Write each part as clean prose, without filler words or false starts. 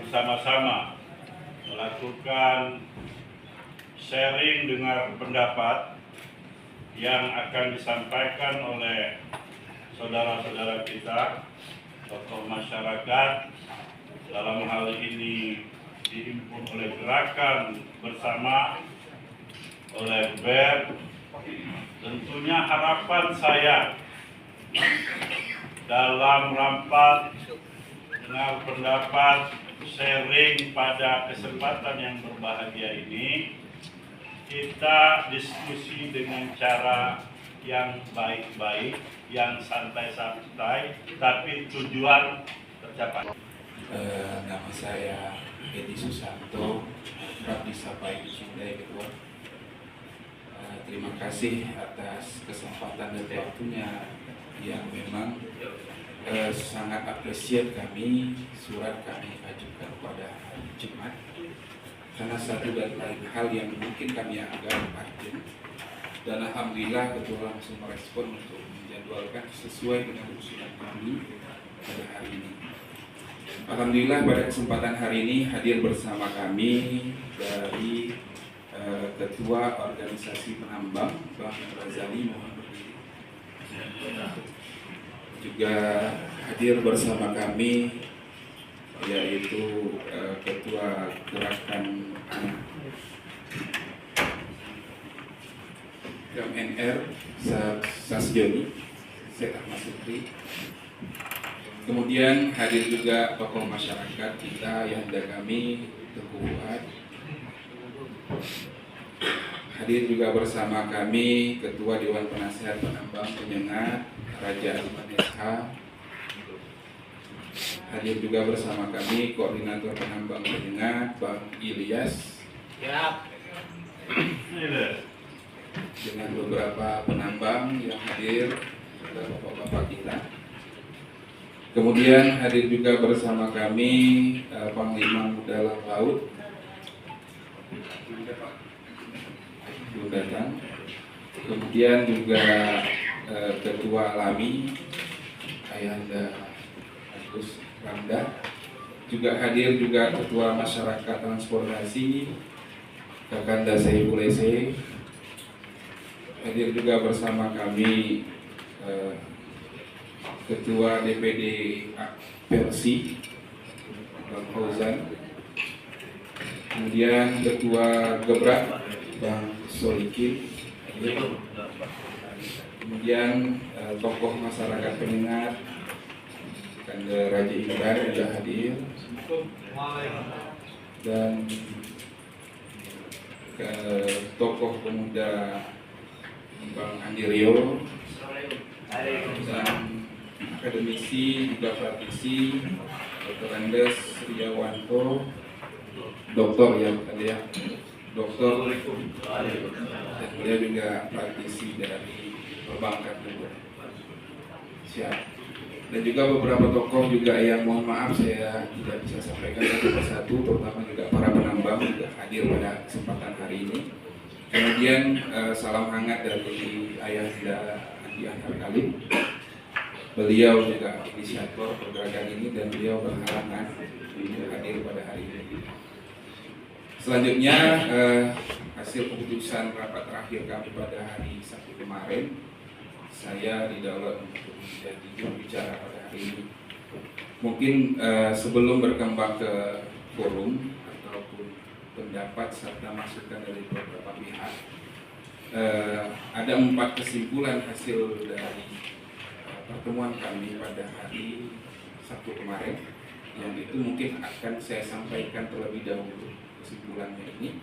bersama-sama melakukan sharing dengar pendapat yang akan disampaikan oleh saudara-saudara kita, tokoh masyarakat, dalam hal ini dihimpun oleh Gerakan Bersama, oleh BER. Tentunya harapan saya dalam rapat dengar pendapat sharing pada kesempatan yang berbahagia ini, kita diskusi dengan cara yang baik-baik, yang santai-santai, tapi tujuan tercapai. Nama saya Edi Susanto, kerap disapa Ibu Sundai Ketua. Terima kasih atas kesempatan dan waktunya yang memang sangat apresiat kami. Surat kami ajukan pada hari Jumat karena satu dan lain hal yang mungkin kami anggap urgent, dan alhamdulillah Ketua langsung merespon untuk menjadwalkan sesuai dengan usulan kami pada hari ini. Alhamdulillah pada kesempatan hari ini hadir bersama kami dari Ketua Organisasi Penambang Bang Razali mohon berdiri. Juga hadir bersama kami yaitu Ketua Gerakan Anak MNR Sasjoni Syed Ahmad Sukri. Kemudian hadir juga tokoh masyarakat kita yang ada kami Teguh Fuad. Hadir juga bersama kami Ketua Dewan Penasehat Penambang Penyengat Raja Azman SH. Hadir juga bersama kami Koordinator Penambang Penyengat Bang Ilyas. Dengan beberapa penambang yang hadir, bapak-bapak kita. Kemudian hadir juga bersama kami Panglima Dalam Laut belum datang. Kemudian juga Ketua Lami Ayahanda Agus Ramda. Juga hadir juga Ketua Masyarakat Transportasi Kakanda Saiful Ese. Hadir juga bersama kami Ketua DPD Persi Bang Fauzan. Kemudian Ketua Gebrak Bang Solikin. Kemudian tokoh masyarakat Penyengat Kanda Raja Imran juga hadir, dan tokoh pemuda Bang Andi Rio, dan akademisi juga praktisi Dr. Andes Riawanto, doktor ya tadi ya, doktor, dan dia juga praktisi dari perbankan juga. Siap. Dan juga beberapa tokoh juga yang mohon maaf saya tidak bisa sampaikan satu persatu, terutama juga para penambang juga hadir pada kesempatan hari ini. Kemudian salam hangat dari Ayahanda Andi Anhar Khalid. Beliau juga inisiator pergerakan ini dan beliau berhalangan hadir pada hari ini. Selanjutnya hasil keputusan rapat terakhir kami pada hari Sabtu kemarin, saya didaulat untuk menjadi jurubicara pada hari ini. Mungkin sebelum berkembang ke forum ataupun pendapat serta masukan dari beberapa pihak, ada 4 kesimpulan hasil dari pertemuan kami pada hari Sabtu kemarin, yang itu mungkin akan saya sampaikan terlebih dahulu kesimpulannya ini.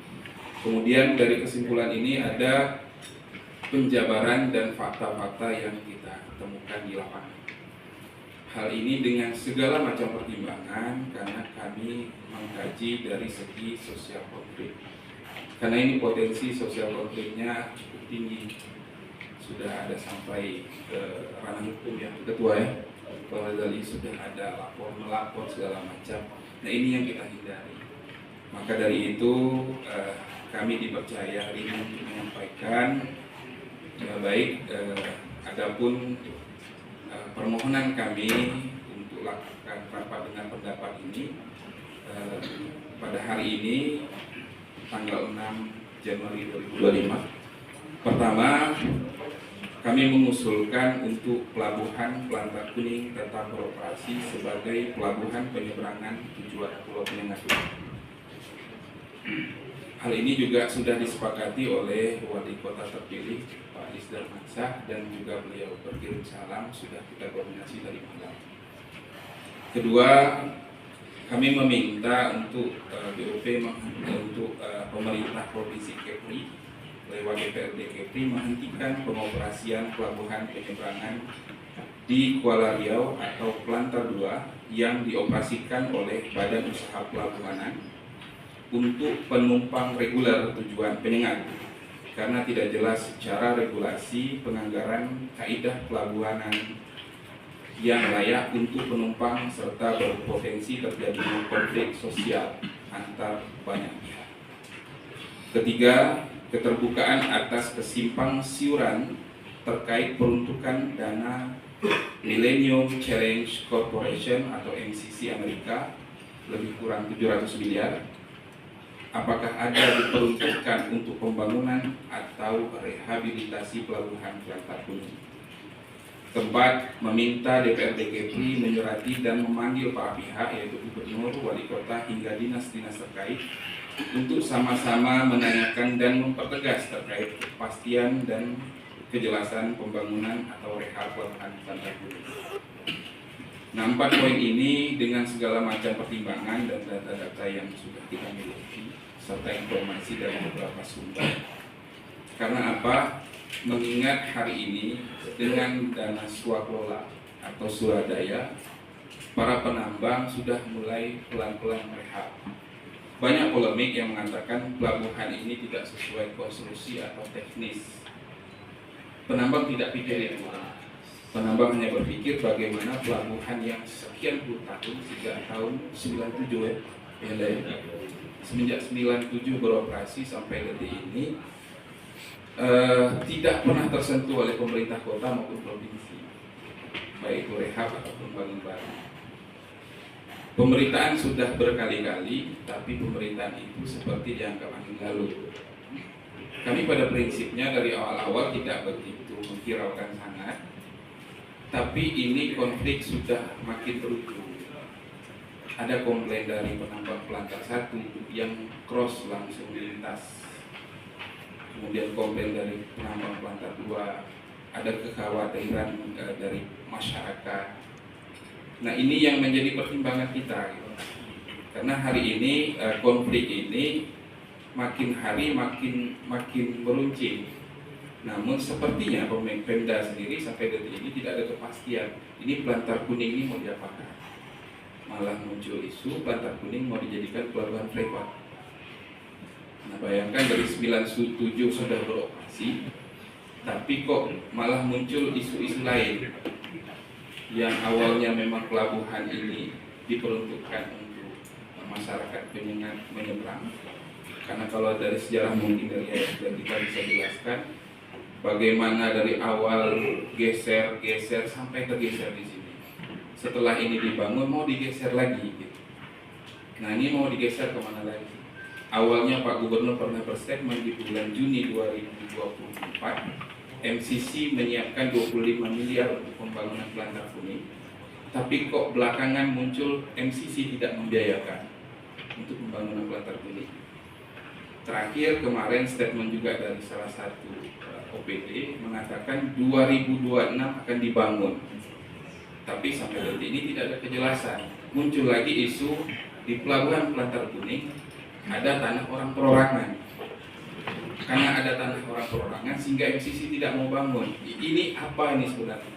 Kemudian dari kesimpulan ini ada penjabaran dan fakta-fakta yang kita temukan di lapangan. Hal ini dengan segala macam pertimbangan karena kami mengkaji dari segi sosial konflik. Karena ini potensi sosial konfliknya cukup tinggi. Sudah ada sampai ke ranah hukum ya, Ketua ya. Kalau dari sudah ada melapor segala macam. Nah ini yang kita hindari. Maka dari itu kami dipercaya hari ini untuk menyampaikan baik adapun permohonan kami untuk lakukan rapat dengan pendapat ini pada hari ini tanggal 6 Januari 2025. Pertama, kami mengusulkan untuk pelabuhan Pelantar Kuning tetap beroperasi sebagai pelabuhan penyeberangan tujuan Pulau Penyengat. Hal ini juga sudah disepakati oleh Wali Kota terpilih Pak Isdar Mansah, dan juga beliau berkirim salam, sudah kita koordinasi dari malam. Kedua, kami meminta untuk BOP untuk pemerintah Provinsi Kepri lewat DPRD Kepri menghentikan pengoperasian pelabuhan penyeberangan di Kuala Riau atau Pelantar 2 yang dioperasikan oleh Badan Usaha Pelabuhanan untuk penumpang reguler tujuan Penyengat, karena tidak jelas secara regulasi penganggaran kaidah pelabuhanan yang layak untuk penumpang serta berpotensi terjadinya konflik sosial antar banyak pihak. Ketiga, keterbukaan atas kesimpang siuran terkait peruntukan dana Millennium Challenge Corporation atau MCC Amerika lebih kurang 700 miliar. Apakah ada diperuntukkan untuk pembangunan atau rehabilitasi pelabuhan Pelantar Kuning? Keempat, meminta DPRD Kepri menyurati dan memanggil para pihak yaitu Gubernur, Wali Kota hingga dinas-dinas terkait untuk sama-sama menanyakan dan mempertegas terkait kepastian dan kejelasan pembangunan atau rehab pelabuhan Pelantar Kuning. Nah, 4 poin ini dengan segala macam pertimbangan dan data-data yang sudah kita miliki serta informasi dari beberapa sumber. Karena apa? Mengingat hari ini dengan dana swakelola atau swadaya, para penambang sudah mulai pelan-pelan merehab. Banyak polemik yang mengatakan pelabuhan ini tidak sesuai konstruksi atau teknis. Penambang tidak pikir itu. Penambang hanya berpikir bagaimana pelabuhan yang sekian puluh tahun, sejak tahun 97 semenjak 97 beroperasi sampai detik ini tidak pernah tersentuh oleh pemerintah kota maupun provinsi, baik itu rehab ataupun bangun baru. Pemerintahan sudah berkali-kali, tapi pemerintahan itu seperti dianggap angin lalu. Kami pada prinsipnya dari awal-awal tidak begitu menghiraukan sangat, tapi ini konflik sudah makin berujung. Ada komplain dari penambang Pelantar 1 yang cross langsung lintas. Kemudian komplain dari penambang Pelantar 2, ada kekhawatiran dari masyarakat. Nah, ini yang menjadi pertimbangan kita gitu. Karena hari ini konflik ini makin hari makin meruncing. Namun sepertinya Pemda sendiri sampai detik ini tidak ada kepastian. Ini Pelantar Kuning ini mau diapakan? Malah muncul isu Pelantar Kuning mau dijadikan pelabuhan freeport. Nah, bayangkan dari 97 sudah beroperasi, tapi kok malah muncul isu-isu lain yang awalnya memang pelabuhan ini diperuntukkan untuk masyarakat Penyengat menyeberang. Karena kalau dari sejarah mungkin dari yang kita bisa jelaskan bagaimana dari awal geser sampai tergeser di sini. Setelah ini dibangun mau digeser lagi gitu. Nah, ini mau digeser kemana lagi? Awalnya Pak Gubernur pernah berstatement di bulan Juni 2024, MCC menyiapkan 25 miliar untuk pembangunan Pelantar Kuning. Tapi kok belakangan muncul MCC tidak membiayakan untuk pembangunan Pelantar Kuning. Terakhir kemarin statement juga dari salah satu OPD mengatakan 2026 akan dibangun. Tapi sampai detik ini tidak ada kejelasan. Muncul lagi isu di pelabuhan Pelantar Kuning ada tanah orang perorangan. Karena ada tanah orang perorangan sehingga MCC tidak mau bangun. Ini apa ini sebenarnya?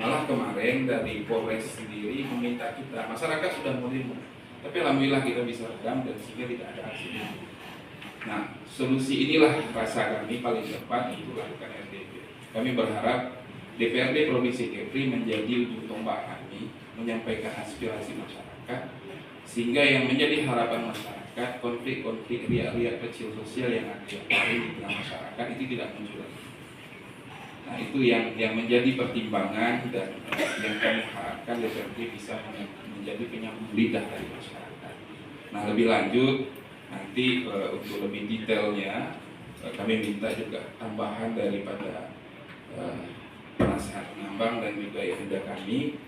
Malah kemarin dari Polres sendiri meminta kita, masyarakat sudah menerima, tapi alhamdulillah kita bisa redam dan sehingga tidak ada aksi. Nah, solusi inilah rasa kami paling tepat untuk lakukan RDP. Kami berharap DPRD Provinsi Kepri menjadi ujung tombak kami menyampaikan aspirasi masyarakat, sehingga yang menjadi harapan masyarakat konflik-konflik riak-riak kecil sosial yang ada di tengah masyarakat itu tidak muncul lagi. Nah, itu yang menjadi pertimbangan dan yang kami harapkan DPRD bisa menjadi penyambung lidah dari masyarakat. Nah, lebih lanjut nanti untuk lebih detailnya kami minta juga tambahan daripada penasehat penambang dan juga Irinda kami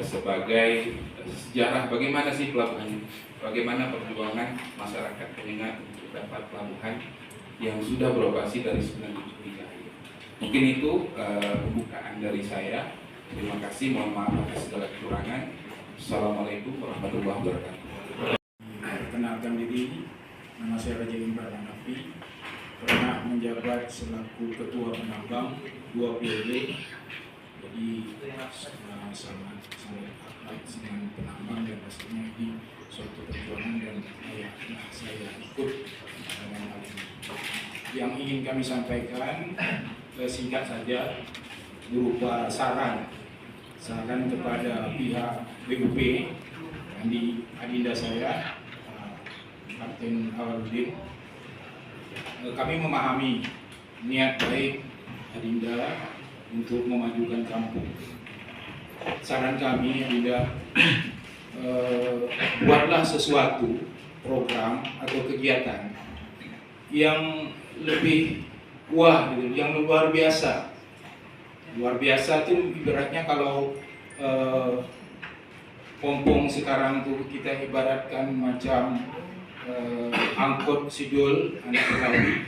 sebagai sejarah bagaimana sih pelabuhan, bagaimana perjuangan masyarakat Penyengat untuk dapat pelabuhan yang sudah beroperasi dari 1973. Mungkin itu pembukaan dari saya. Terima kasih, mohon maaf atas segala kekurangan. Assalamualaikum warahmatullahi wabarakatuh. Perkenalkan diri, nama saya Raja Indra Hanafi, pernah menjabat selaku Ketua Penambang 2 periode. Jadi sangat akrab dengan penambang dan pastinya ini suatu perjuangan dan saya ikut dengan hal ini. Yang ingin kami sampaikan singkat saja berupa saran kepada pihak BUP di adinda saya Kapten Awaludin. Kami memahami niat baik adinda untuk memajukan kampung. Saran kami adinda, buatlah sesuatu program atau kegiatan yang lebih wah, yang luar biasa. Luar biasa itu ibaratnya kalau pompong sekarang tuh kita ibaratkan macam angkot sidul anak Betawi.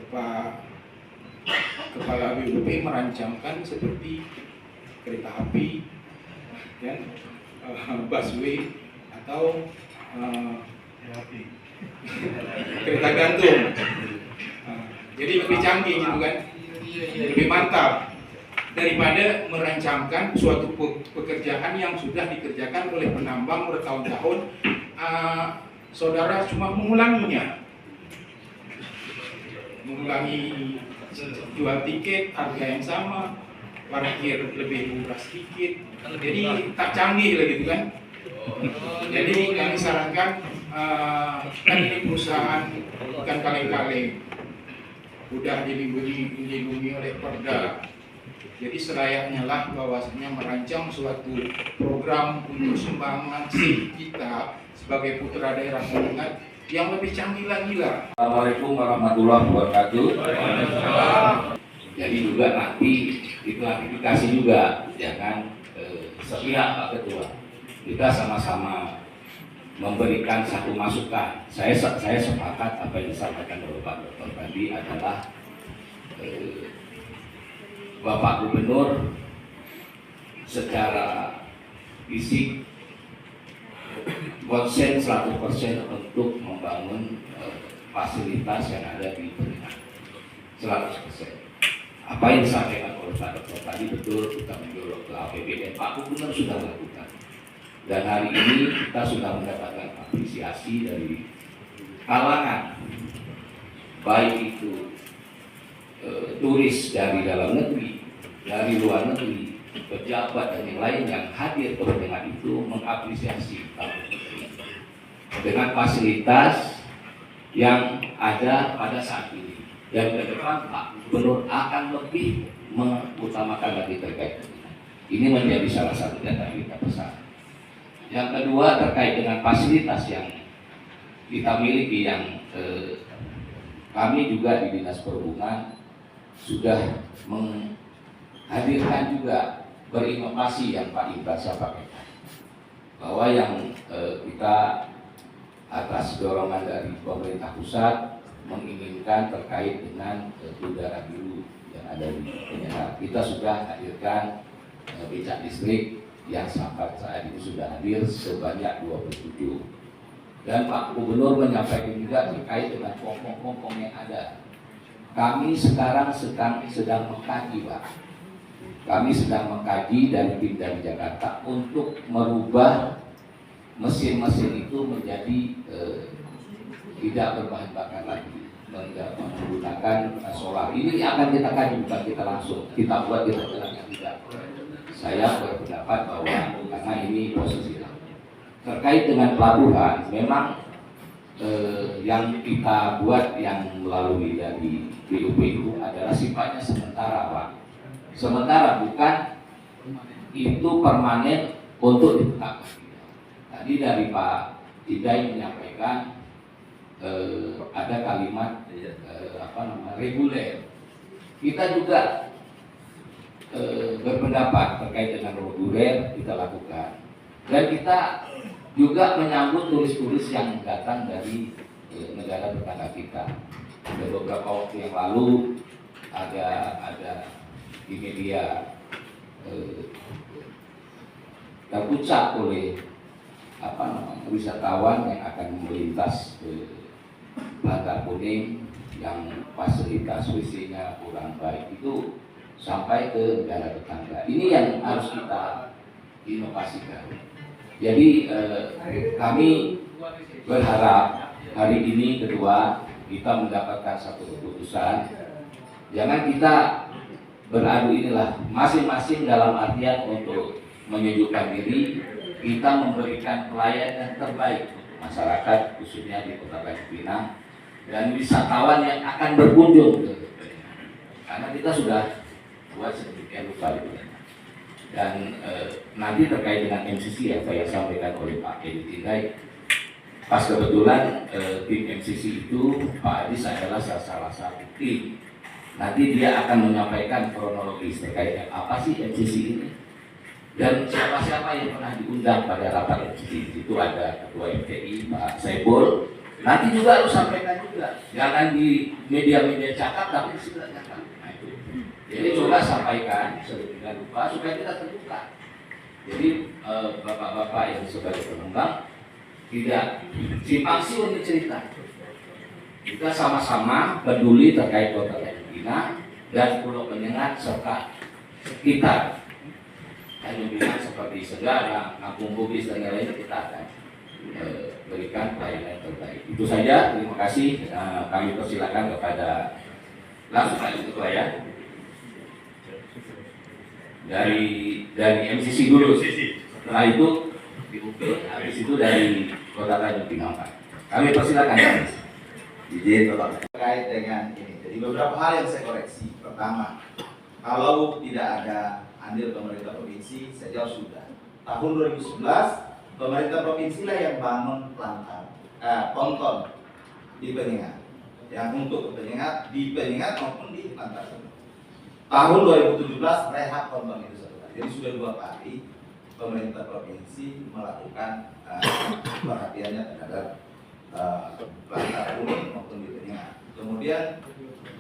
Pak Kepala BUP merancangkan seperti kereta api, dan busway atau kereta gantung. Jadi lebih canggih gitu kan, lebih mantap daripada merancangkan suatu pekerjaan yang sudah dikerjakan oleh penambang bertahun-tahun. Saudara cuma mengulanginya, jual tiket harga yang sama, parkir lebih murah sedikit, jadi tak canggih lah gitu kan. Jadi kami sarankan, kan ini perusahaan bukan kaleng-kaleng, udah dilindungi oleh Perda. Jadi selayaknya lah bahwasanya merancang suatu program untuk sumbangan kita sebagai putra daerah Penyengat yang lebih canggih lagi lah. Assalamualaikum warahmatullahi wabarakatuh. Jadi juga nanti diklarifikasi juga, ya kan, sepihak Pak Ketua. Kita sama-sama memberikan satu masukan. Saya sepakat apa yang disampaikan oleh Pak Dr. tadi adalah Bapak Gubernur secara fisik konsen 100% untuk membangun fasilitas yang ada di Penyengat 100%. Apa yang disampaikan oleh Pak Dr. tadi betul, kita mendorong ke APBN, Pak Gubernur sudah lakukan. Dan hari ini kita sudah mendapatkan apresiasi dari kalangan, baik itu turis dari dalam negeri, dari luar negeri, pejabat dan yang lain yang hadir ke Penyengat itu mengapresiasi kampung dengan fasilitas yang ada pada saat ini. Dan ke depan Pak Gubernur akan lebih mengutamakan lagi terkait dengan ini, menjadi salah satu data yang kita pesan. Yang kedua terkait dengan fasilitas yang kita miliki, yang kami juga di Dinas Perhubungan sudah menghadirkan juga berinovasi yang Pak Indra sampaikan, bahwa yang kita atas dorongan dari pemerintah pusat menginginkan terkait dengan udara biru yang ada di Penyengat. Kita sudah hadirkan becak listrik yang sampai saat ini sudah hadir sebanyak 27. Dan Pak Gubernur menyampaikan juga terkait dengan pompong-pompong yang ada. Kami sekarang sedang mengkaji, Pak. Kami sedang mengkaji dari tim dari Jakarta untuk merubah mesin-mesin itu menjadi tidak berbahan bakar lagi, menggunakan solar. Ini akan kita kaji, bukan kita langsung kita buat di yang tidak. Saya berpendapat bahwa karena ini posisi terkait dengan pelabuhan, memang yang kita buat yang melalui dari BUP itu adalah sifatnya sementara, Pak. Sementara, bukan itu permanen untuk ditetapkan. Tadi dari Pak Idai menyampaikan ada kalimat reguler. Kita juga berpendapat terkait dengan reguler kita lakukan, dan kita juga menyambut turis-turis yang datang dari negara tetangga kita. Ada beberapa waktu yang lalu ada di media terucap oleh wisatawan yang akan melintas ke Bantar Kuning yang fasilitas WC-nya kurang baik itu sampai ke negara tetangga. Ini yang harus kita inovasikan. Jadi kami berharap hari ini kedua kita mendapatkan satu keputusan. Jangan kita beradu inilah masing-masing dalam artian untuk menyejukkan diri, kita memberikan pelayanan terbaik untuk masyarakat khususnya di Kota Tanjung Pinang dan wisatawan yang akan berkunjung karena kita sudah buat sedemikian rupa dan nanti terkait dengan MCC yang saya sampaikan oleh Pak Edi Tindai, pas kebetulan tim MCC itu Pak Adi adalah salah satu tim. Nanti dia akan menyampaikan kronologis terkait dengan apa sih MCC ini dan siapa-siapa yang pernah diundang pada rapat MCC. Itu ada Ketua MTI Pak Saiful. Nanti juga harus sampaikan juga, jangan di media-media cakap tapi sudah cakap. Nah, itu. Jadi coba sampaikan sedemikian rupa supaya kita terbuka. Jadi bapak-bapak yang sebagai pengembang tidak simpang siur cerita. Kita sama-sama peduli terkait Kota Tanjung Pinang dan Pulau Penyengat serta sekitar Tanjung Pinang seperti Segara, Kampung Bugis dan lain-lain kita akan berikan pelayanan terbaik. Itu saja. Terima kasih. Kami persilakan kepada langsung Pak Ketua ya. Dari MCC dulu. Setelah itu di UP, habis itu dari Kota Tanjung Pinang Pak. Kami persilakan. Izin Bapak terkait dengan ini. Jadi beberapa hal yang saya koreksi. Pertama, kalau tidak ada andil pemerintah provinsi, saya jawab sudah. Tahun 2011, pemerintah provinsi lah yang bangun ponton di Penyengat. Yang untuk Penyengat, di Penyengat maupun di Bantar. Tahun 2017 rehab ponton itu saudara. Jadi sudah 2 kali pemerintah provinsi melakukan perhatiannya terhadap Bantar Kuning maupun di Penyengat. Kemudian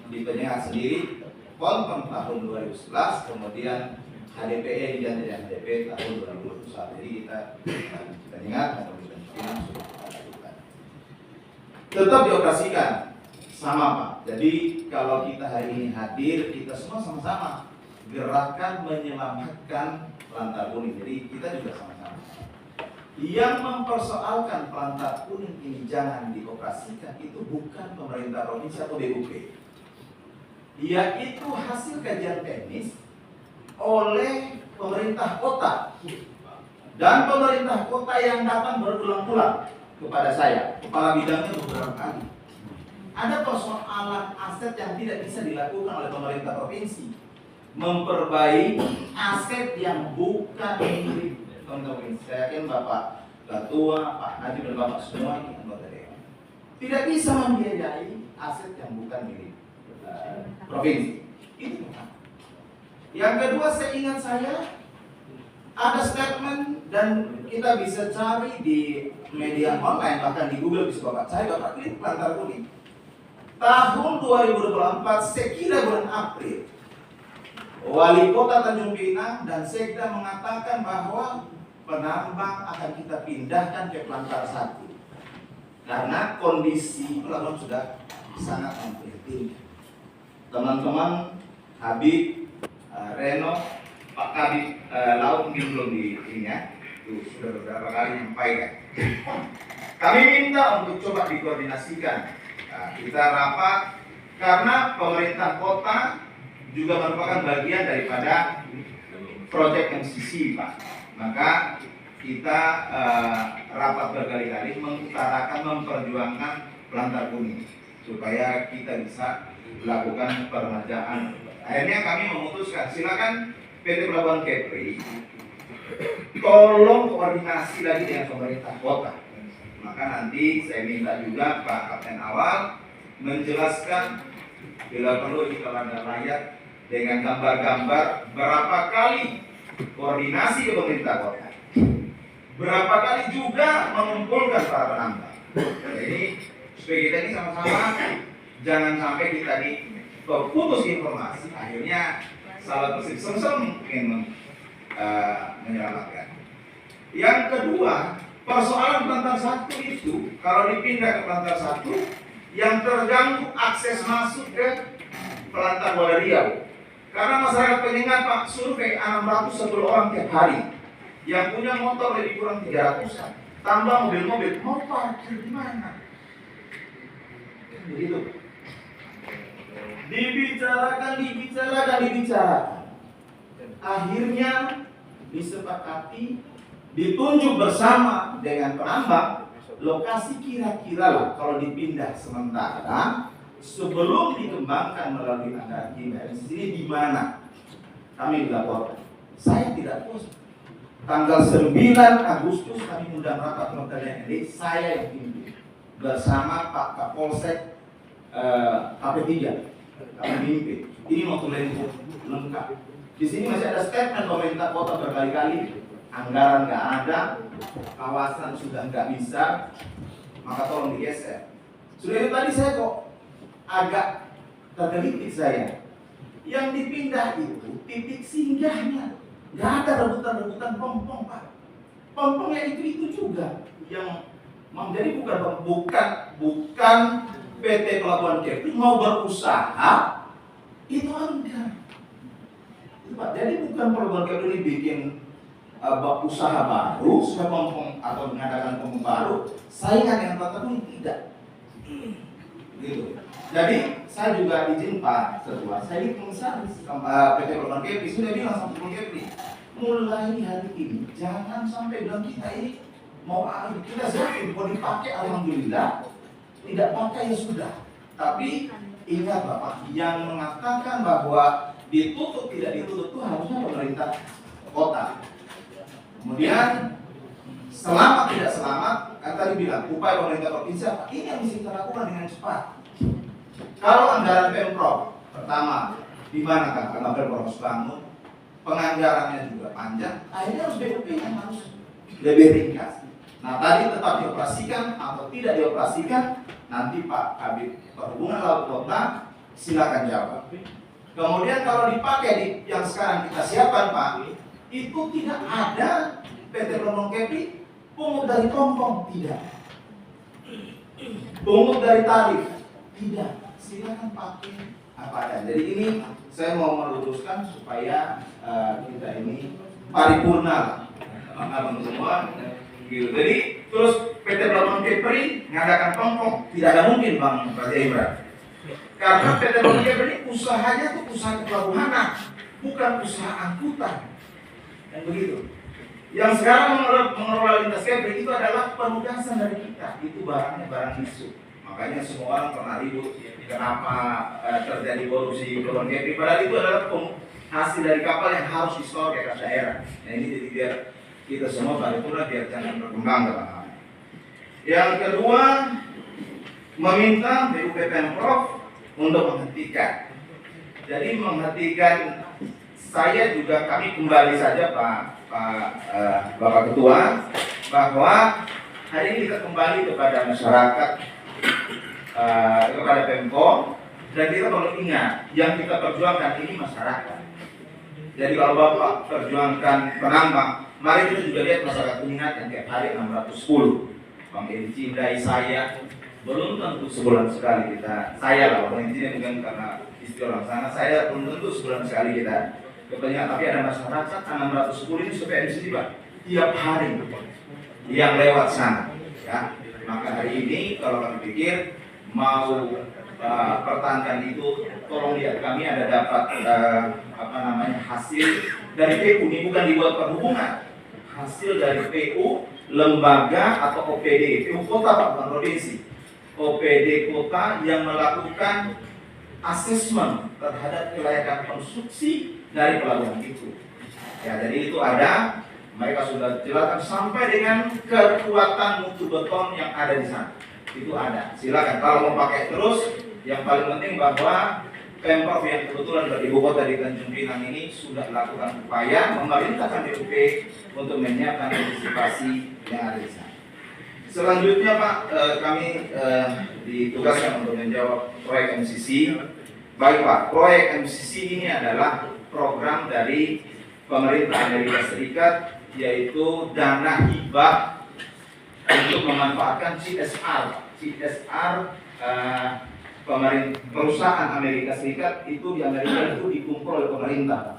di Penyengat sendiri ponton tahun 2011, kemudian HDPE diganti dengan HDP tahun 2021. Jadi kita Penyengat maupun di Penyengat sudah kita lakukan. Tetap dioperasikan sama Pak. Jadi kalau kita hari ini hadir, kita semua sama-sama gerakan menyelamatkan Bantar Kuning. Jadi kita juga sama-sama. Yang mempersoalkan Bantar Kuning ini jangan dioperasikan itu bukan pemerintah provinsi atau BUP. Yaitu hasil kajian teknis oleh pemerintah kota. Dan pemerintah kota yang datang berulang-ulang kepada saya, kepala bidangnya beberapa kali. Ada persoalan aset yang tidak bisa dilakukan oleh pemerintah provinsi. Memperbaiki aset yang bukan milik teman-teman. Saya yakin Bapak Ketua, Pak Najib dan Bapak semua anggota dewan tidak bisa membiayai aset yang bukan milik provinsi. Itu pertama. Yang kedua, saya ingat ada statement dan kita bisa cari di media online, bahkan di Google bisa Bapak cari, Bapak klik Bantar Kuning. Tahun 2024 sekira bulan April, Wali Kota Tanjung Pinang dan Sekda mengatakan bahwa penambang akan kita pindahkan ke Plantar 1 karena kondisi pelabuhan sudah sangat memprihatinkan. Teman-teman Habib, Reno, Pak Kabit Laut mungkin belum di ini ya, itu sudah beberapa kali menyampaikan. Kami minta untuk coba dikoordinasikan. Kita rapat karena pemerintah kota juga merupakan bagian daripada proyek MCC Pak. Maka kita rapat berkali-kali mengutarakan, memperjuangkan Bantar Kuning supaya kita bisa melakukan permajaan. Akhirnya kami memutuskan, silakan PT Pelabuhan Kepri tolong koordinasi lagi dengan pemerintah kota. Maka nanti saya minta juga Pak Kapten Awal menjelaskan bila perlu di kalender rakyat dengan gambar-gambar berapa kali koordinasi ke pemerintah kota, berapa kali juga mengumpulkan para penambang. Jadi supaya kita ini sama-sama jangan sampai kita putus informasi, akhirnya salah persepsi sengsem ingin menyelamatkan. Yang kedua, persoalan Pelantar 1 itu kalau dipindah ke Pelantar 1 yang terganggu akses masuk ke Pelantar Riau. Karena masyarakat Penyengat Pak survei 610 orang tiap hari, yang punya motor lebih kurang 300-an, tambah mobil-mobil, mau parkir di mana? Begitu. Dibicarakan. Akhirnya disepakati, ditunjuk bersama dengan penambang lokasi kira-kira lah kalau dipindah sementara sebelum dikembangkan melalui anggaran KIMS ini di mana kami dilaporkan. Saya tidak puas. Tanggal 9 Agustus kami undang rapat Kementerian ND, saya yang pimpin bersama Pak Kapolsek KP3. Kami pimpin. Ini notulen lengkap. Di sini masih ada statement pemerintah kota berkali-kali. Anggaran nggak ada, kawasan sudah nggak bisa, maka tolong digeser. Sudah itu tadi saya kok agak tergelitik saya. Yang dipindah itu titik singgahnya, nggak ada rebutan-rebutan pompong Pak. Pompongnya itu juga yang menjadi bukan PT Pelabuhan Kepri mau berusaha itu enggak. Itu Pak. Jadi bukan Pelabuhan Kepri ini bikin usaha baru, supaya pompong atau mengadakan pompong baru, saingan yang tertentu tidak. Gitu. Jadi saya juga izin Pak Ketua, saya ini komisaris PT Pelabuhan Kepri sudah bilang sama Pelabuhan Kepri, mulai hari ini jangan sampai bilang kita ini mau kita siapin, mau dipakai alhamdulillah, tidak pakai ya sudah. Tapi ingat Bapak, yang mengatakan bahwa ditutup tidak ditutup itu harusnya pemerintah kota. Kemudian selamat tidak selamat, kan tadi bilang upaya pemerintah provinsi apa? Ini yang bisa kita lakukan dengan cepat. Kalau anggaran Pemprov pertama, di mana kan karena Pemprov harus bangun, penganggarannya juga panjang, akhirnya harus BUP yang harus lebih ringkas. Nah tadi tetap dioperasikan atau tidak dioperasikan, nanti Pak Kabid Perhubungan Laut Kota silakan jawab. Kemudian kalau dipakai di yang sekarang kita siapkan Pak, itu tidak ada PT Pelabuhan Kepri pungut dari pompong, tidak. Pungut dari tarif, tidak. Silakan pakai apa adanya. Jadi ini saya mau meluruskan supaya kita ini paripurna lah, semua. Gitu. Jadi terus PT Pelabuhan Kepri mengadakan pompong, tidak ada mungkin Bang Raja Imran. Karena PT Pelabuhan Kepri usahanya itu usaha pelabuhanan, bukan usaha angkutan. Dan begitu. Yang sekarang mengelola lintas Kepri itu adalah penugasan dari kita. Itu barangnya barang isu. Makanya semua orang pernah ribut kenapa terjadi korupsi Pelabuhan Kepri. Padahal itu adalah hasil dari kapal yang harus disetor ke kas daerah. Nah ini jadi biar kita semua paripurna biar jangan berkembang teman-teman. Yang kedua, meminta BUP Pemprov untuk menghentikan. Jadi menghentikan. Saya juga kami kembali saja Bapak Ketua bahwa hari ini kita kembali kepada masyarakat, kepada Pemko, dan kita perlu ingat yang kita perjuangkan ini masyarakat. Jadi kalau Bapak perjuangkan penambang, mari kita juga lihat masyarakat Penyengat yang tiap hari 610. Bang Edi Cindai, saya belum tentu sebulan sekali kita, saya lah Bang Edi Cindai bukan karena istri orang sana, saya belum tentu sebulan sekali kita kebanyakan, tapi ada masyarakat 610 ini supaya di sini Pak tiap hari yang lewat sana ya. Maka hari ini kalau kami pikir mau pertahankan itu, tolong lihat kami ada dapat hasil dari PU, ini bukan dibuat perhubungan, hasil dari PU lembaga atau OPD, PU kota Pak, bukan provinsi, OPD kota yang melakukan asesmen terhadap kelayakan konstruksi dari pelabuhan itu. Ya, jadi itu ada, Mereka sudah jelaskan sampai dengan kekuatan mutu beton yang ada di sana. Itu ada. Silakan kalau mau pakai terus. Yang paling penting bahwa Pemprov yang kebetulan beribu kota di Tanjung Pinang ini sudah melakukan upaya memerintahkan DUP untuk menyiapkan antisipasi yang ada di sana. Selanjutnya Pak, kami ditugaskan untuk menjawab proyek MCC. Baik Pak, proyek MCC ini adalah program dari pemerintah Amerika Serikat, yaitu dana hibah untuk memanfaatkan CSR. CSR perusahaan Amerika Serikat itu di Amerika itu dikumpul oleh pemerintah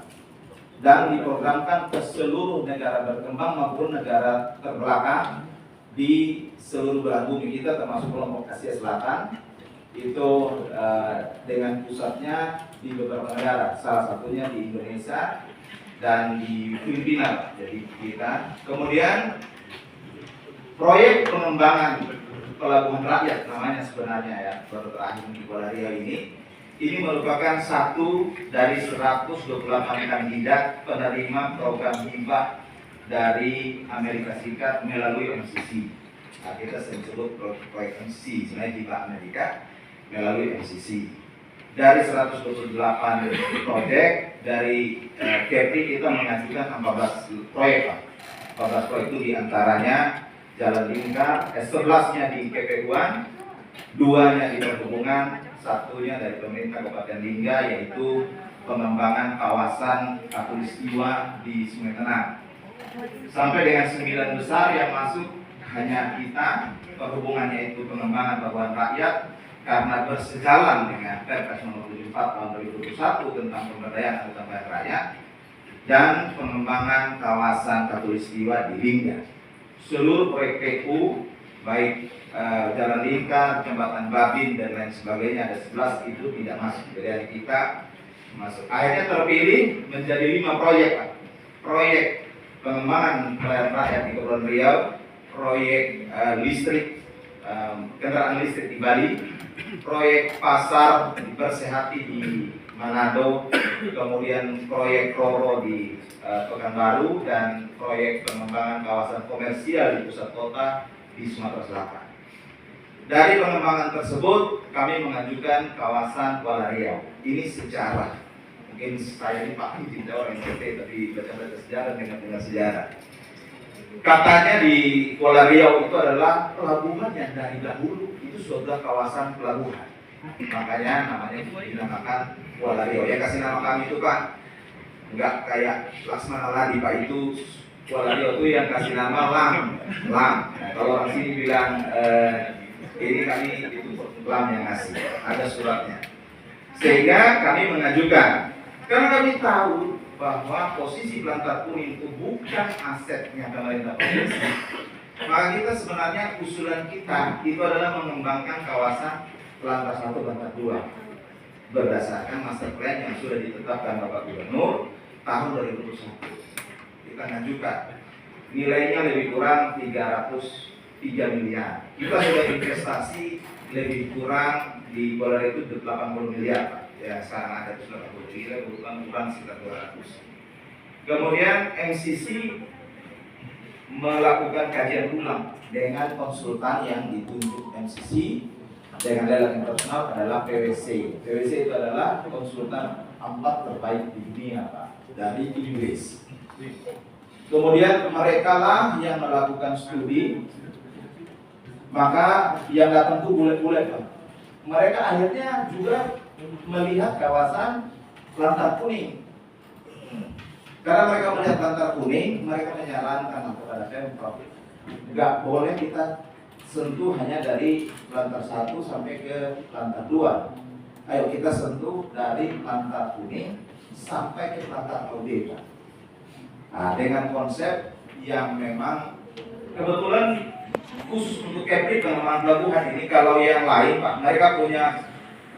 dan diprogramkan ke seluruh negara berkembang maupun negara terbelakang di seluruh belahan bumi kita, termasuk kelompok Asia Selatan. Itu dengan pusatnya di beberapa negara, salah satunya di Indonesia dan di Filipina. Jadi kita kemudian proyek pengembangan Pelabuhan Rakyat namanya sebenarnya ya, baru terakhir di Kuala Riau ini merupakan satu dari 128 kandidat penerima program hibah dari Amerika Serikat melalui MCC. Nah, kita sering sebut proyek MCC, sebenarnya hibah Amerika melalui MCC. Dari 128 proyek dari Kepri kita mengajukan 14 proyek Pak. 14 proyek itu diantaranya Jalan Lingkar, 11-nya di PPU-an, 2-nya di perhubungan, 1-nya dari pemerintah Kabupaten Lingga, yaitu pengembangan kawasan Katulistiwa di Sungai Tenang. Sampai dengan 9 besar yang masuk hanya kita, perhubungannya itu pengembangan Pelabuhan Rakyat, karena bersejalan dengan Perpres Nomor 74 Tahun 2021 tentang pemberdayaan angkutan barang rakyat, dan pengembangan kawasan Katulistiwa di Lingga. Seluruh proyek PU, baik Jalan Lingkar, Jembatan Babin dan lain sebagainya, ada 11 itu tidak masuk dari kita masuk. Akhirnya terpilih menjadi 5 proyek Pak. Proyek pengembangan pelayanan rakyat di Kepulauan Riau, proyek listrik, kendaraan listrik di Bali, proyek pasar Bersehati di Manado, kemudian proyek Roro di Pekanbaru, dan proyek pengembangan kawasan komersial di pusat kota di Sumatera Selatan. Dari pengembangan tersebut kami mengajukan kawasan Kuala Riau. Ini sejarah. Mungkin saya ini Pak tidak orang NTT, tapi baca-baca sejarah dengan sejarah. Katanya di Kuala Riau itu adalah pelabuhan yang dari dahulu itu sudah kawasan pelabuhan. Makanya namanya dinamakan Kuala Riau. Yang kasih nama kami itu Pak, enggak kayak Laksmana Ladi Pak, itu Kuala Riau itu yang kasih nama Lam. Nah, kalau orang sini bilang ini kami itu Lam yang ngasih, ada suratnya. Sehingga kami mengajukan, karena kami tahu bahwa posisi Belantar Kuning itu bukan asetnya pemerintah provinsi. Maka kita sebenarnya usulan kita itu adalah mengembangkan kawasan Belantar 1, Belantar 2 berdasarkan master plan yang sudah ditetapkan Bapak Gubernur tahun 2021. Kita ngajukan nilainya lebih kurang 303 miliar. Kita sudah investasi lebih kurang di Kuala Riau itu 80 miliar Pak. Ya sekarang ada 80 miliar, kurang sekitar 200. Kemudian MCC melakukan kajian ulang dengan konsultan yang ditunjuk MCC dengan lelang internasional adalah PwC. PwC itu adalah konsultan 4 terbaik di dunia Pak, dari Inggris. Kemudian mereka lah yang melakukan studi, maka yang datang itu bulet-bulet Pak. Mereka akhirnya juga melihat kawasan Belantar Kuning. Karena mereka melihat Belantar Kuning, mereka menyarankan kepada Pemprov, nggak boleh kita sentuh hanya dari Belantar 1 sampai ke Belantar 2. Ayo kita sentuh dari Belantar Kuning sampai ke Belantar Laude. Nah, dengan konsep yang memang kebetulan khusus untuk Kepri pengembangan pelabuhan ini, kalau yang lain Pak, mereka punya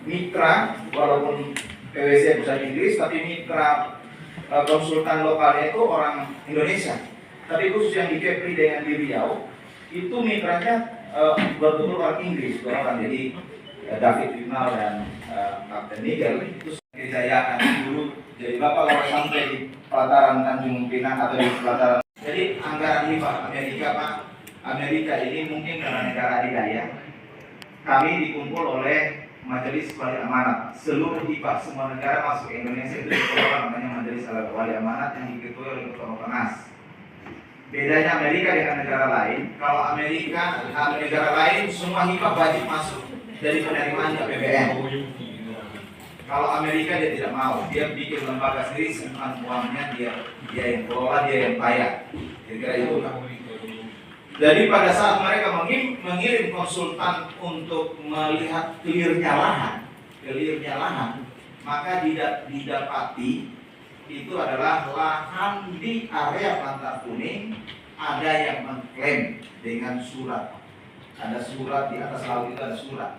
mitra, walaupun PwC perusahaan Inggris, tapi mitra konsultan lokalnya itu orang Indonesia. Tapi khusus yang di Kepri dengan di Riau, itu mitranya betul-betul orang Inggris, orang. Jadi David Wimal dan Kapten Nigel itu kejayaan dulu. Jadi Bapak kalau sampai di pelataran Tanjung Pinang atau di pelataran Jadi anggaran hibah Amerika Pak, Amerika ini mungkin karena negara adidaya, kami dikumpul oleh Majelis Wali Amanat. Seluruh hibah semua negara masuk ke Indonesia itu dikelola namanya Majelis Wali Amanat yang diketuai oleh Ketua Bapenas. Bedanya Amerika dengan negara lain, kalau Amerika negara lain semua hibah wajib masuk dari penerimaan APBN. Kalau Amerika dia tidak mau, dia bikin lembaga sendiri, simpan uangnya dia yang kelola, dia yang bayar. Kira-kira itu Pak. Jadi pada saat mereka mengirim konsultan untuk melihat clearnya lahan, maka didapati itu adalah lahan di area Pantar Kuning ada yang mengklaim dengan surat. Ada surat di atas laut itu ada surat.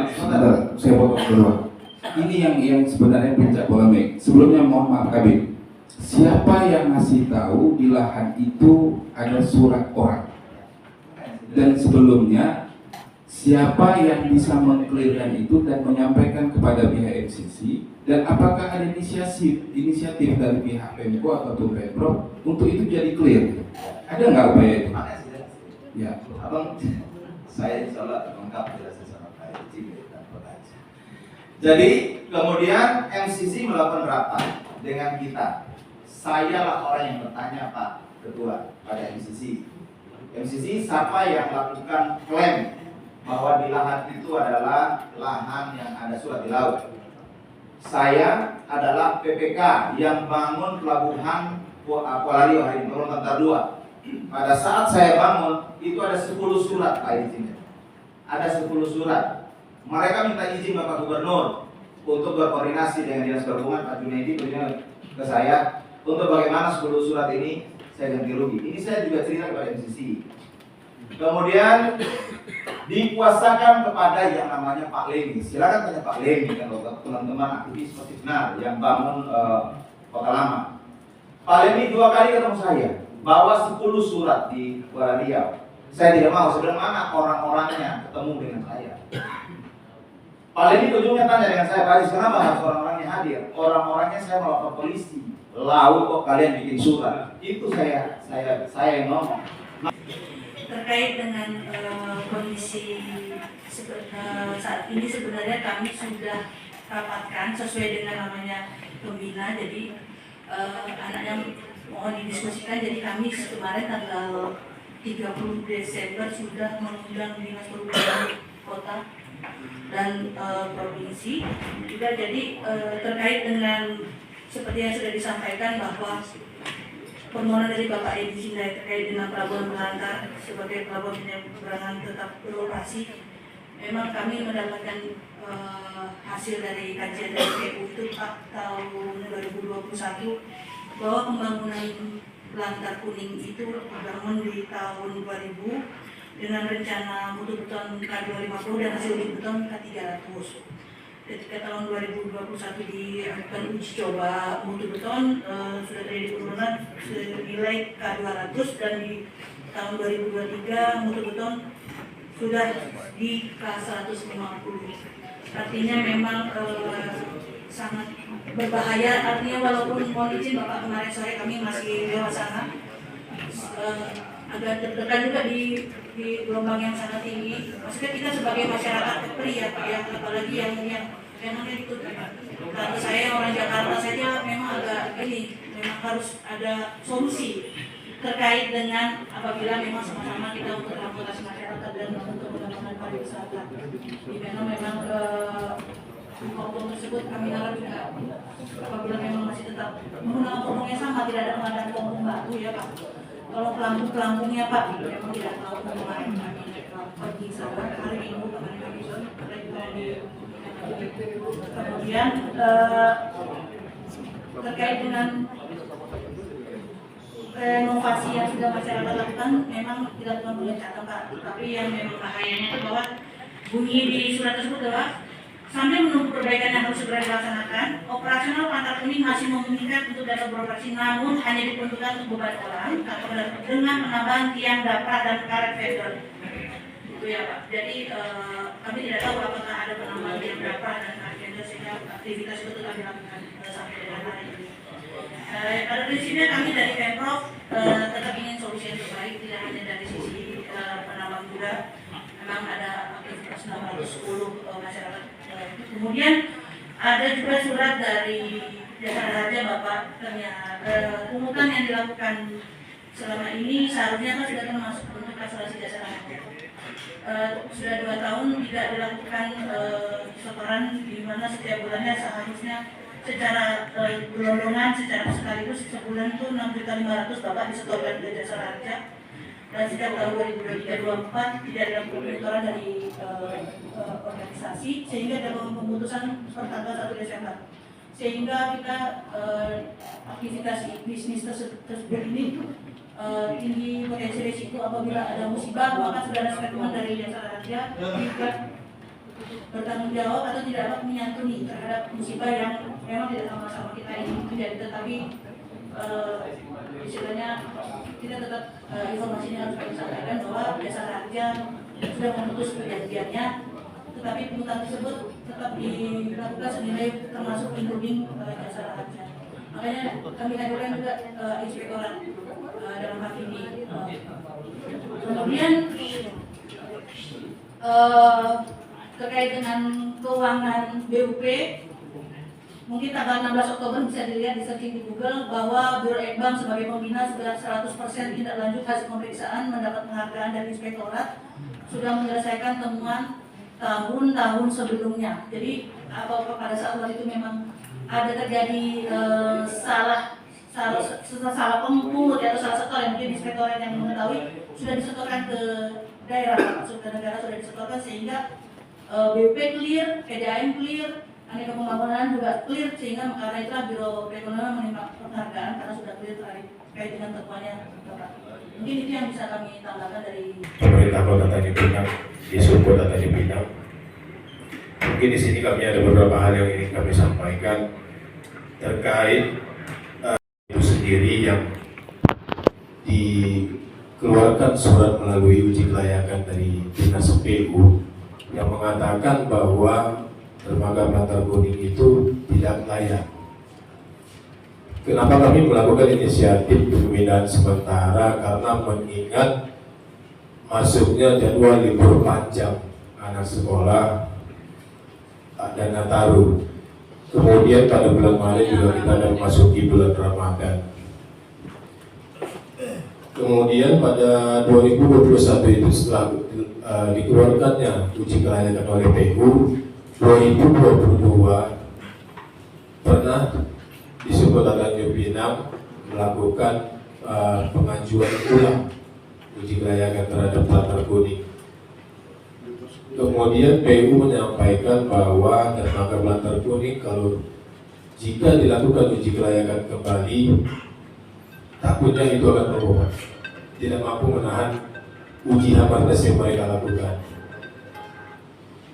Sebentar, saya potong dulu. Ini yang sebenarnya puncak polemik. Sebelumnya mohon maaf Kabit. Siapa yang ngasih tahu di lahan itu ada surat orang? Dan sebelumnya siapa yang bisa mengklirkan itu dan menyampaikan kepada pihak MCC? Dan apakah ada inisiatif dari pihak Pemko ataupun Pemprov untuk itu jadi clear? Ada nggak upaya itu? Ya. Abang, saya insya Allah lengkap jelasin sama Pak Eci dan Pak. Jadi kemudian MCC melakukan rapat dengan kita. Saya lah orang yang bertanya Pak Ketua pada MCC. MCC siapa yang melakukan klaim bahwa di lahan itu adalah lahan yang ada surat di laut. Saya adalah PPK yang bangun pelabuhan Kuala Rio hari ini, Pantar 2. Pada saat saya bangun itu ada 10 surat Pak izinnya. Ada 10 surat. Mereka minta izin Bapak Gubernur untuk berkoordinasi dengan Dinas Perhubungan Pak Junaidi ke saya untuk bagaimana 10 surat ini saya ganti rugi. Ini saya juga cerita kepada MCC. Kemudian dikuasakan kepada yang namanya Pak Lemi. Silakan tanya Pak Lemi kalau teman-teman aktivis Kotifnar yang bangun Kota Lama. Pak Lemi 2 kali ketemu saya, bawa 10 surat di Kuala Riau. Saya tidak mau, sebenarnya mana orang-orangnya ketemu dengan saya. Pak Lemi ujungnya tanya dengan saya, Pak Aris, kenapa harus orang-orangnya hadir? Orang-orangnya saya melapor polisi. Lalu kok kalian bikin surat? Itu saya yang ngomong. Terkait dengan kondisi saat ini sebenarnya kami sudah rapatkan sesuai dengan namanya pembina. Jadi anaknya mohon didiskusikan. Jadi kami kemarin tanggal 30 Desember sudah mengundang Dinas Perhubungan Kota dan provinsi juga. Jadi terkait dengan seperti yang sudah disampaikan bahwa permohonan dari Bapak Edi Sindai terkait dengan pelabuhan Melantar sebagai pelabuhan penyeberangan tetap beroperasi, memang kami mendapatkan hasil dari kajian dari PU itu tahun 2021 bahwa pembangunan Lantar Kuning itu dibangun di tahun 2000 dengan rencana mutu beton K250 dan hasil beton K300. Ketika tahun 2021 dilakukan uji coba mutu beton sudah terjadi penurunan senilai K200 dan di tahun 2023 mutu beton sudah di K150. Artinya memang sangat berbahaya. Artinya walaupun mohon izin Bapak kemarin sore kami masih lewat sana, agak deg-degan juga di gelombang yang sangat tinggi. Maksudnya kita sebagai masyarakat kepri ya Pak, yang apalagi yang memangnya itu kalau saya orang Jakarta saja memang agak memang harus ada solusi terkait dengan apabila memang sama-sama kita untuk transportasi masyarakat dan untuk pengembangan pariwisata. Di mana memang kampung tersebut kami harap juga apabila memang masih tetap menggunakan kampungnya sama, tidak ada pengadaan kampung baru ya Pak. Kalau pelampung-pelampungnya Pak, memang tidak tahu kemarin kami pergi sama hari Minggu kemarin kami kemudian terkait dengan renovasi yang sudah masyarakat lakukan memang dilakukan pengecatan Pak, tapi yang memang bahayanya itu bahwa bunyi di surat tersebut adalah sambil menunggu perbaikan yang harus segera dilaksanakan, operasional Pantar Kuning masih memungkinkan untuk dapat beroperasi, namun hanya diperuntukkan untuk beban orang dengan penambahan tiang daprak dan karet feeder. Itu ya Pak. Jadi kami tidak tahu apakah ada penambahan tiang daprak dan karet feeder sehingga aktivitas itu tetap dilakukan sampai dengan hari ini. Pada prinsipnya kami dari Pemprov tetap ingin solusi yang terbaik, tidak hanya dari sisi penambang juga. Memang ada aktivitas 610 masyarakat. Kemudian ada juga surat dari Jasara Harja Bapak, pungutan yang dilakukan selama ini seharusnya kan sudah termasuk untuk asuransi Jasara Harja. Sudah 2 tahun tidak dilakukan setoran, di mana setiap bulannya seharusnya secara gelondongan, secara sekaligus sebulan itu 6.500.000 Bapak disetorkan ke Jasara Harja. Dan sejak tahun 2023-2024 tidak ada pemutusan dari organisasi, sehingga dalam pemutusan per tanggal 1 Desember. Sehingga kita aktivitas bisnis tersebut ini tinggi potensi risiko apabila ada musibah, maka sudah ada statement dari Jasara Harja juga bertanggung jawab atau tidak dapat menyantuni terhadap musibah yang memang tidak sama-sama kita ini terjadi, tetapi istilahnya kita tetap informasinya harus kami sampaikan bahwa Jasara Harja sudah memutus perjanjiannya, tetapi pungutan tersebut tetap dilakukan senilai termasuk including Jasara Harja. Makanya kami hadirkan juga inspektorat dalam hal ini. Kemudian terkait dengan keuangan BUP, mungkin tanggal 16 Oktober bisa dilihat di searching di Google bahwa Biro Ekbank sebagai pembina sudah 100% tindak lanjut hasil pemeriksaan mendapat penghargaan dari inspektorat, sudah menyelesaikan temuan tahun-tahun sebelumnya. Jadi pada saat waktu itu memang ada terjadi salah pemungut atau salah setor yang mungkin inspektorat yang mengetahui sudah disetorkan ke daerah, masuk ke negara sudah disetorkan, sehingga BUP clear, PDAM clear, Aneka Pembangunan juga clear, sehingga karena itulah Biro Perekonomian menerima penghargaan karena sudah clear terkait dengan temuannya. Mungkin itu yang bisa kami tambahkan dari pemerintah Kota Tanjung Pinang, di Kota Tanjung Pinang. Mungkin di sini kami ada beberapa hal yang ingin kami sampaikan terkait itu sendiri yang dikeluarkan surat melalui uji kelayakan dari Dinas PU yang mengatakan bahwa dermaga Bantar Kuning itu tidak layak. Kenapa kami melakukan inisiatif pemindahan sementara? Karena mengingat masuknya jadwal libur panjang anak sekolah dan Nataru. Kemudian pada bulan Maret juga kita akan memasuki bulan Ramadan. Kemudian pada 2021 itu setelah dikeluarkannya uji kelayakan oleh PU, 2022 pernah di Kota Tanjung Pinang melakukan pengajuan ulang uji kelayakan terhadap Bantar Kuning. Kemudian PU menyampaikan bahwa dermaga Bantar Kuning kalau jika dilakukan uji kelayakan kembali, takutnya itu akan meroboh, tidak mampu menahan uji hamarnas yang mereka lakukan.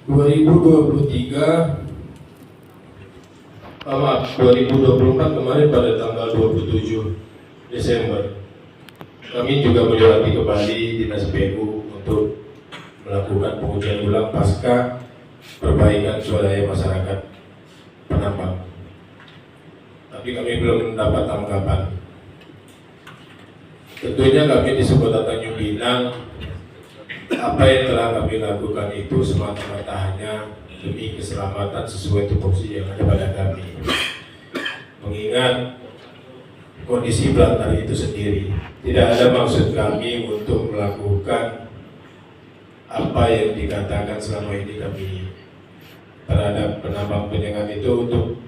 2024 kemarin pada tanggal 27 Desember kami juga melewati kembali Dinas PU untuk melakukan pengujian ulang pasca perbaikan swadaya masyarakat penambang. Tapi kami belum mendapat tanggapan. Tentunya kami di Kota Tanjung Pinang, apa yang telah kami lakukan itu semata-mata hanya demi keselamatan sesuai tupoksi yang ada pada kami. Mengingat kondisi Bantar itu sendiri, tidak ada maksud kami untuk melakukan apa yang dikatakan selama ini kami terhadap penambang penyengat itu untuk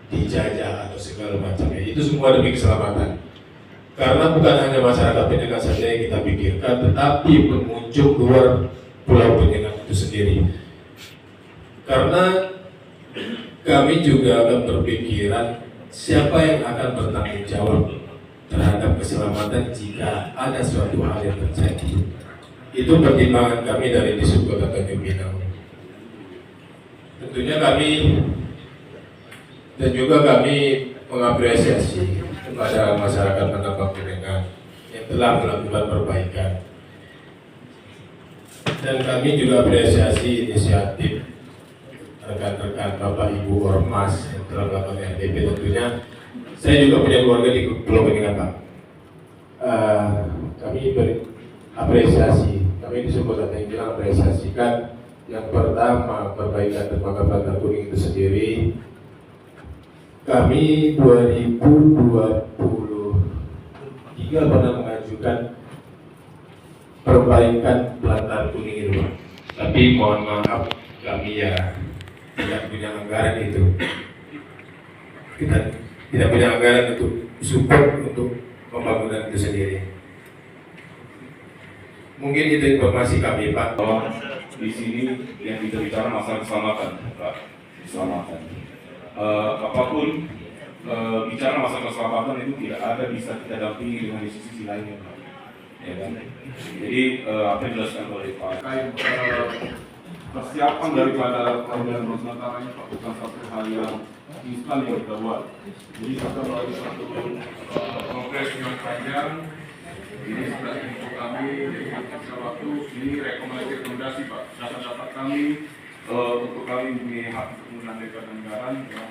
dijajah atau segala macamnya. Itu semua demi keselamatan. Karena bukan hanya masyarakat penyengat saja yang kita pikirkan, tetapi pengunjung luar Pulau Penyengat itu sendiri. Karena kami juga akan berpikiran siapa yang akan bertanggung jawab terhadap keselamatan jika ada suatu hal yang terjadi. Itu pertimbangan kami dari Disub Kota Tanjung Pinang. Tentunya kami dan juga kami mengapresiasi kepada masyarakat penambang penyengat yang telah melakukan perbaikan. Dan kami juga apresiasi inisiatif rekan-rekan Bapak Ibu Ormas yang telah melakukan RDP. Tentunya Saya juga punya keluarga di Pulau Peningan, Pak. Kami berapresiasi, kami di Suku Kota Tenggilang apresiasikan yang pertama perbaikan dermaga Bantar Kuning itu sendiri. Kami 2023 pernah mengajukan perbaikan Bantar Kuning itu, Pak. Tapi mohon maaf kami ya tidak punya anggaran itu. Kita tidak punya anggaran untuk support untuk pembangunan itu sendiri. Mungkin itu informasi kami, Pak. Bahwa di sini yang kita bicara masalah keselamatan, Pak. Keselamatan. Apapun bicara masalah keselamatan itu tidak ada bisa kita dampingi dengan sisi lainnya, Pak. Ya kan? Jadi apa yang dijelaskan oleh Pak. Persiapan daripada program Nusantara ini Pak bukan satu hal yang instan yang kita buat. Jadi kita melalui satu progres yang panjang. Ini sudah info kami, jadi waktu ini rekomendasi Pak, data-data kami untuk kami mempunyai hak untuk menandakan anggaran yang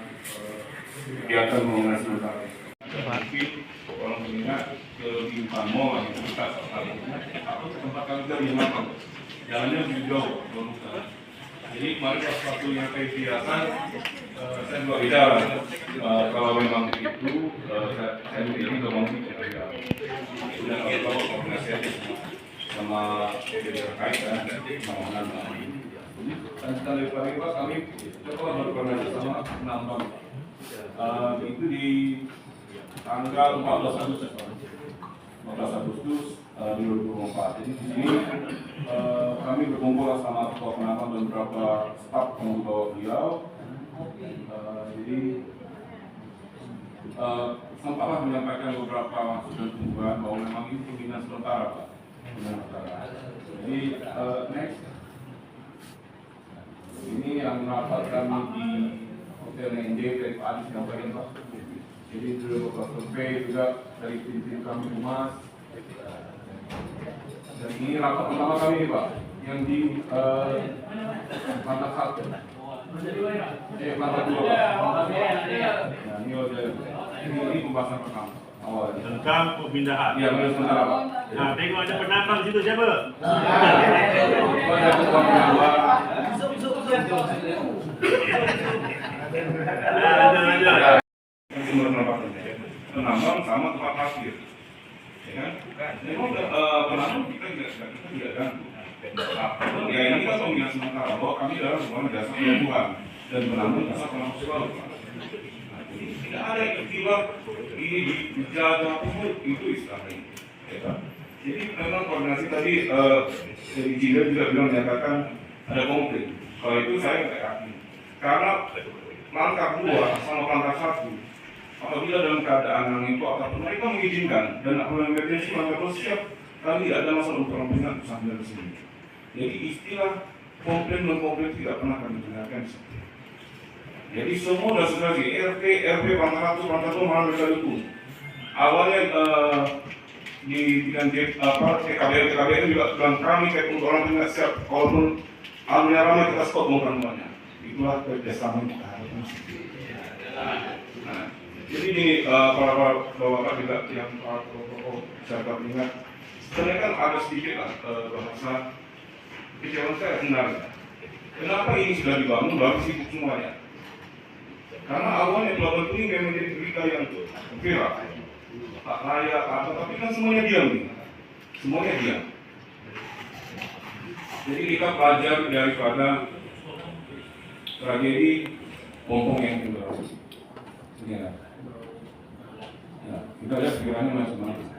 kegiatan pembangunan sementara. Tapi orang mengingat ke Bintamo yang kita sekali atau tempat kami dari mana, jalannya lebih jauh. Jadi kemarin pas waktu yang kayak biasa, saya juga bicara kalau memang itu saya ini ngomong tidak. Sudah kalau koordinasi aja sama jadi terkait kan pembangunan dan sekali lagi Pak kami setelah berkoordinasi sama Nambang itu di tanggal 14 Agustus 2024. Jadi di sini kami berkumpul sama Ketua Penambang dan beberapa staf pembawa beliau. Jadi sempatlah menyampaikan beberapa masukan dan pembukaan bahwa memang ini pembinaan sementara, Pak. Jadi next, ini yang rapat kami di Hotel NJ dari Pak Adi sampaikan, Pak. Jadi dulu beberapa survei juga dari tim kami Humas. Dan ini rapat pertama kami, Pak, yang di Pantai 1. Pantai 2. Nah, ini pembahasan pertama awalnya. Tentang pemindahan. Iya, benar sementara, Pak. Nah, tengok ada penambang situ siapa? Ada tukang penambang. Ada. Penambang sama tempat parkir, ya kan? Memang penambang kita tidak ganggu. Ya ini kan pembinaan sementara bahwa kami adalah sebuah dasar pembunuhan dan penambang dasar penambang selalu. Tidak ada istilah ini dijaga itu istilahnya, ya kan? Jadi memang koordinasi tadi dari Jinder juga bilang menyatakan ada konflik. Kalau itu saya tidak yakin, karena langkah 2 sama langkah 1 apabila dalam keadaan yang itu ataupun mereka mengizinkan dan apabila emergensi maka siap kami tidak ada masalah untuk pembinaan sampai di sini. Jadi istilah komplain non komplain tidak pernah kami dengarkan. Jadi semua sudah selesai RT, RP, Pantai 100, Pantai 2 malah mereka dukung. Awalnya di TKBN juga bilang kami kayak untuk orang tidak siap kalaupun alurnya ramai kita stop bukan semuanya. Itulah kerjasama yang kita harapkan. Nah, jadi ini para bapak juga yang para tokoh saya ingat, sebenarnya kan ada sedikit lah bahasa kecewaan saya sebenarnya. Kenapa ini sudah dibangun baru sibuk semuanya? Karena awalnya pelabuhan ini memang menjadi berita yang viral, tak layak apa, tapi kan semuanya diam nih, semuanya diam. Jadi kita belajar daripada tragedi Pompong yang kedua. Ya, kita lihat sekiranya macam-macam.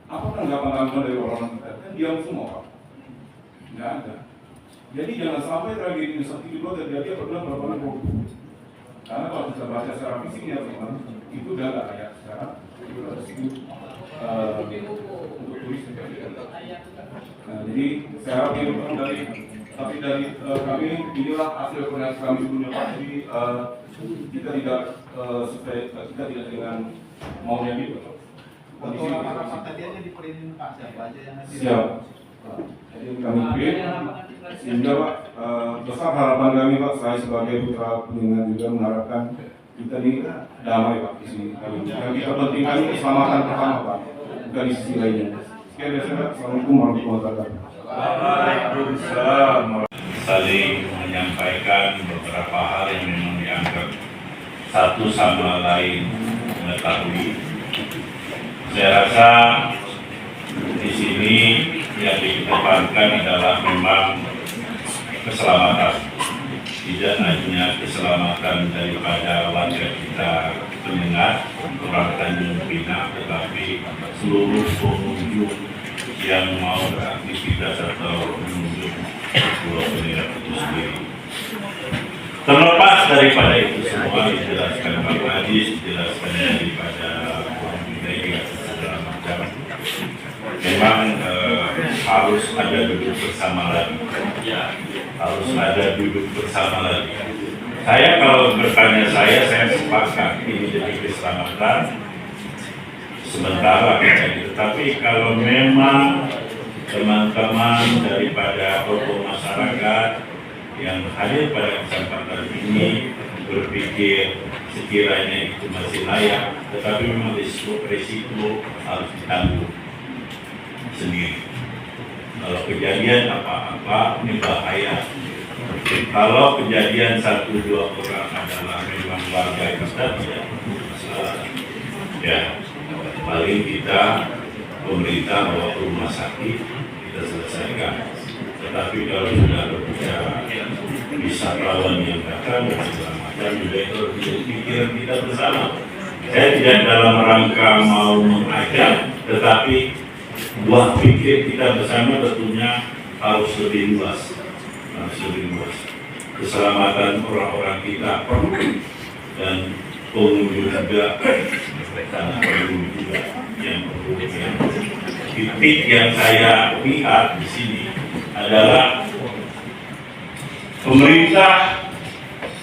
Apa tanggapan dari orang-orang kita? Kan diam semua, Pak. Nggak ada. Jadi jangan sampai tragedi Nusa Tenggara terjadi apabila pelabuhan Pompong. Karena kalau kita baca secara fisiknya, itu udah nggak layak secara untuk turis. Nah, jadi saya harap ini dari kami inilah hasil koordinasi kami sebelumnya Pak. Jadi kita tidak dengan maunya gitu. Untuk rapat tadi aja diperintin Pak, siapa aja yang nanti. Siap. Jadi kami print sehingga Pak besar harapan kami Pak, saya sebagai putra pendengar juga mengharapkan kita ini damai Pak di sini. Yang kita pentingkan keselamatan pertama Pak, bukan di sisi lainnya. Sekian dari saya. Assalamualaikum warahmatullahi wabarakatuh. Waalaikumsalam. Saling menyampaikan beberapa hal yang memang dianggap satu sama lain mengetahui. Saya rasa di sini yang dikedepankan adalah memang keselamatan, tidak hanya keselamatan daripada warga kita pendengar orang Tanjung Pinang, tetapi seluruh pengunjung yang mau beraktivitas atau mengunjung Pulau Penirap itu sendiri. Terlepas daripada itu semua dijelaskan Pak Hadis, dijelaskan daripada budaya segala macam. Memang harus ada duduk bersama lagi. Harus ada duduk bersama lagi. Saya kalau bertanya saya sepakat ini jadi keselamatan sementara gitu. Tapi kalau memang teman-teman daripada tokoh masyarakat yang hadir pada kesempatan ini berpikir sekiranya itu masih layak, tetapi memang risiko harus ditanggung sendiri. Kalau kejadian apa-apa ini bahaya. Kalau kejadian 1-2 orang adalah memang warga kita tidak masalah. Ya, paling kita pemerintah bawa ke rumah sakit kita selesaikan. Tetapi kalau sudah berbicara wisatawan yang datang dan segala macam juga itu pikiran kita bersama. Saya tidak dalam rangka mau mengajak, tetapi buah pikir kita bersama tentunya harus lebih luas, Keselamatan orang-orang kita perlu dan pengunjung juga sangat perlu juga yang perlu. Titik yang saya lihat di sini adalah pemerintah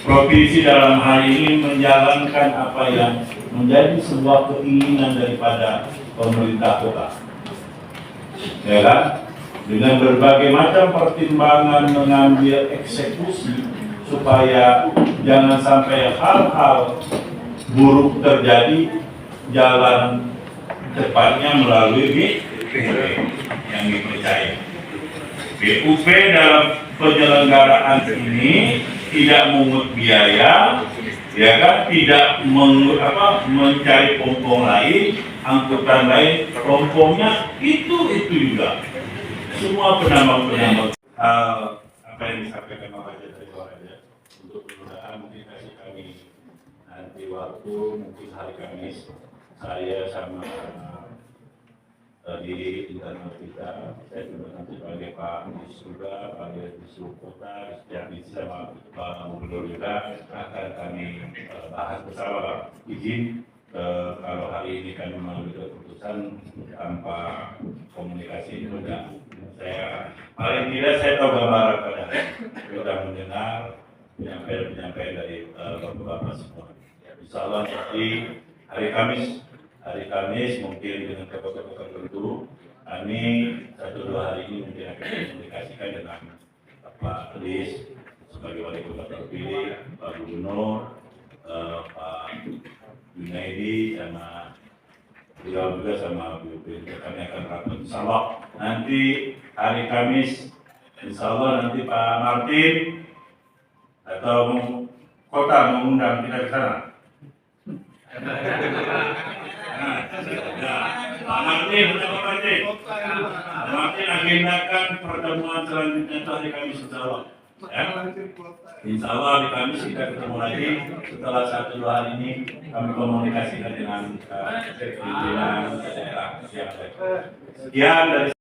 provinsi dalam hal ini menjalankan apa yang menjadi sebuah keinginan daripada pemerintah kota. Ya kan? Dengan berbagai macam pertimbangan mengambil eksekusi supaya jangan sampai hal-hal buruk terjadi, jalan cepatnya melalui BUP yang dipercaya. BUP dalam penyelenggaraan ini tidak memungut biaya, ya kan, tidak mencari pompong lain, angkutan lain, pompongnya itu juga. Semua penambang apa yang disampaikan Pak Raja dari Pak Raja untuk mudah-mudahan mungkin kasih kami nanti waktu mungkin hari Kamis saya sama di internal kita, saya juga nanti sebagai Pak Dis juga, Pak Dis Kota, yang sama Pak Gubernur juga akan kami bahas bersama. Izin kalau hari ini kami mengambil keputusan tanpa komunikasi itu enggak. Saya paling tidak saya tahu gambaran pada sudah mendengar penyampaian dari bapak-bapak semua. Insya Allah nanti hari Kamis mungkin dengan tokoh-tokoh tertentu kami 1-2 hari ini mungkin akan komunikasikan dengan Pak Lis sebagai wali kota terpilih, Pak Gubernur, Pak Junaidi sama beliau juga sama BUP. Kami akan rapat insya Allah nanti hari Kamis, insya Allah nanti Pak Martin atau kota mengundang kita ke sana. Pak Martin agendakan pertemuan selanjutnya itu hari Kamis insya Allah. Ya. Insya Allah hari Kamis kita ketemu lagi setelah 1-2 hari ini kami komunikasikan dengan pimpinan daerah yang ada. Sekian dari